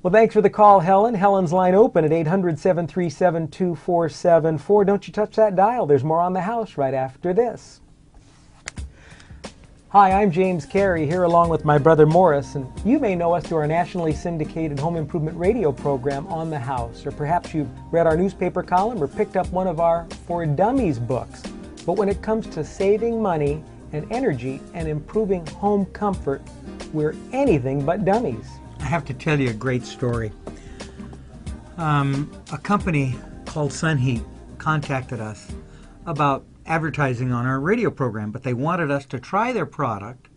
Well, thanks for the call, Helen. Helen's line open at 800-737-2474. Don't you touch that dial. There's more on the house right after this. Hi, I'm James Carey here along with my brother Morris, and you may know us through our nationally syndicated home improvement radio program On the House, or perhaps you've read our newspaper column or picked up one of our For Dummies books. But when it comes to saving money and energy and improving home comfort, we're anything but dummies. I have to tell you a great story. A company called SunHeat contacted us about advertising on our radio program, but they wanted us to try their product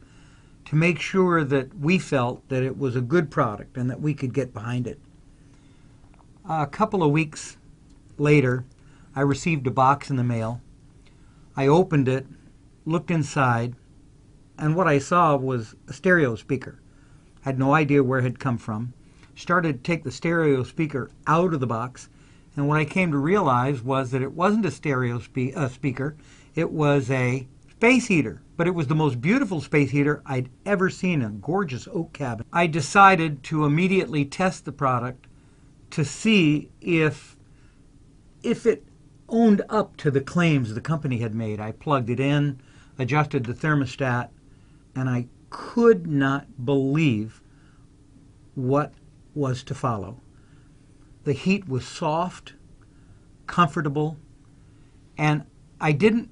to make sure that we felt that it was a good product and that we could get behind it. A couple of weeks later, I received a box in the mail. I opened it, looked inside, and what I saw was a stereo speaker. Had no idea where it had come from. Started to take the stereo speaker out of the box, and what I came to realize was that it wasn't a stereo speaker, it was a space heater. But it was the most beautiful space heater I'd ever seen, a gorgeous oak cabinet. I decided to immediately test the product to see if it owned up to the claims the company had made. I plugged it in, adjusted the thermostat, and I could not believe what was to follow. The heat was soft, comfortable, and I didn't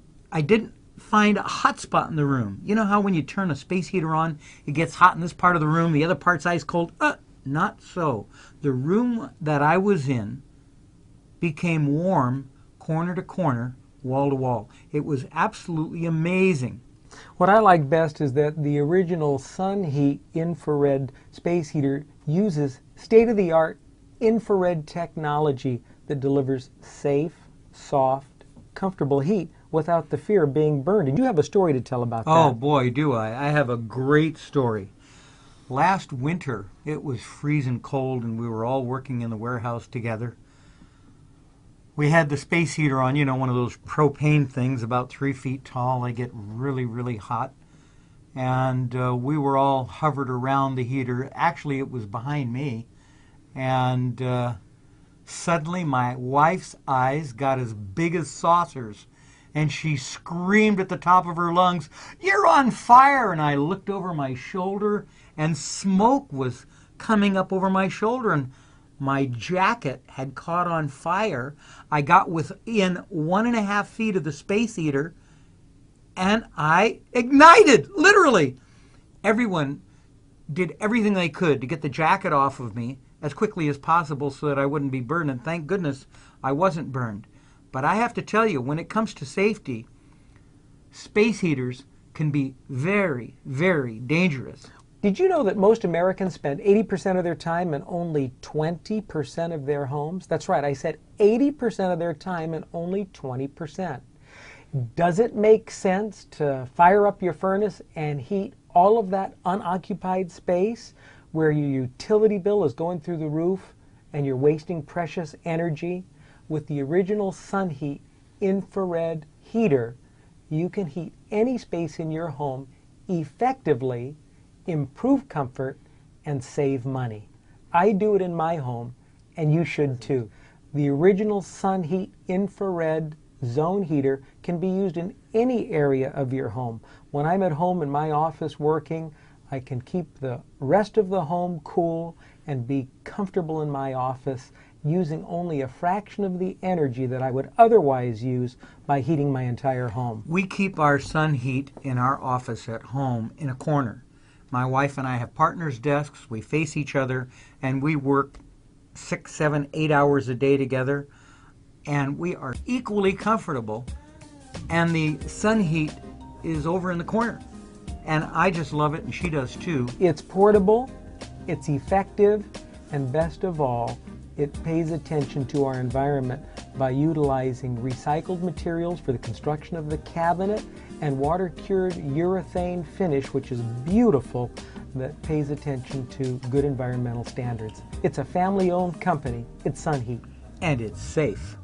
find a hot spot in the room. You know how when you turn a space heater on, it gets hot in this part of the room, the other part's ice cold? Not so. The room that I was in became warm corner to corner, wall to wall. It was absolutely amazing. What I like best is that the original SunHeat infrared space heater uses state-of-the-art infrared technology that delivers safe, soft, comfortable heat without the fear of being burned. And you have a story to tell about that. Oh boy, do I. I have a great story. Last winter, it was freezing cold and we were all working in the warehouse together. We had the space heater on, one of those propane things about 3 feet tall. They get really, really hot. And we were all hovered around the heater. Actually, it was behind me. And suddenly my wife's eyes got as big as saucers. And she screamed at the top of her lungs, "You're on fire!" And I looked over my shoulder, and smoke was coming up over my shoulder. And my jacket had caught on fire. I got within 1.5 feet of the space heater, and I ignited, literally. Everyone did everything they could to get the jacket off of me as quickly as possible so that I wouldn't be burned, and thank goodness I wasn't burned. But I have to tell you, when it comes to safety, space heaters can be very, very dangerous. Did you know that most Americans spend 80% of their time in only 20% of their homes? That's right, I said 80% of their time in only 20%. Does it make sense to fire up your furnace and heat all of that unoccupied space where your utility bill is going through the roof and you're wasting precious energy? With the original SunHeat infrared heater, you can heat any space in your home effectively, improve comfort, and save money. I do it in my home, and you should too. The original SunHeat infrared zone heater can be used in any area of your home. When I'm at home in my office working, I can keep the rest of the home cool and be comfortable in my office using only a fraction of the energy that I would otherwise use by heating my entire home. We keep our SunHeat in our office at home in a corner. My wife and I have partners' desks. We face each other, and we work 6, 7, 8 hours a day together, and we are equally comfortable. And the SunHeat is over in the corner, and I just love it, and she does too. It's portable, it's effective, and best of all, it pays attention to our environment by utilizing recycled materials for the construction of the cabinet and water-cured urethane finish, which is beautiful, that pays attention to good environmental standards. It's a family-owned company. It's SunHeat. And it's safe.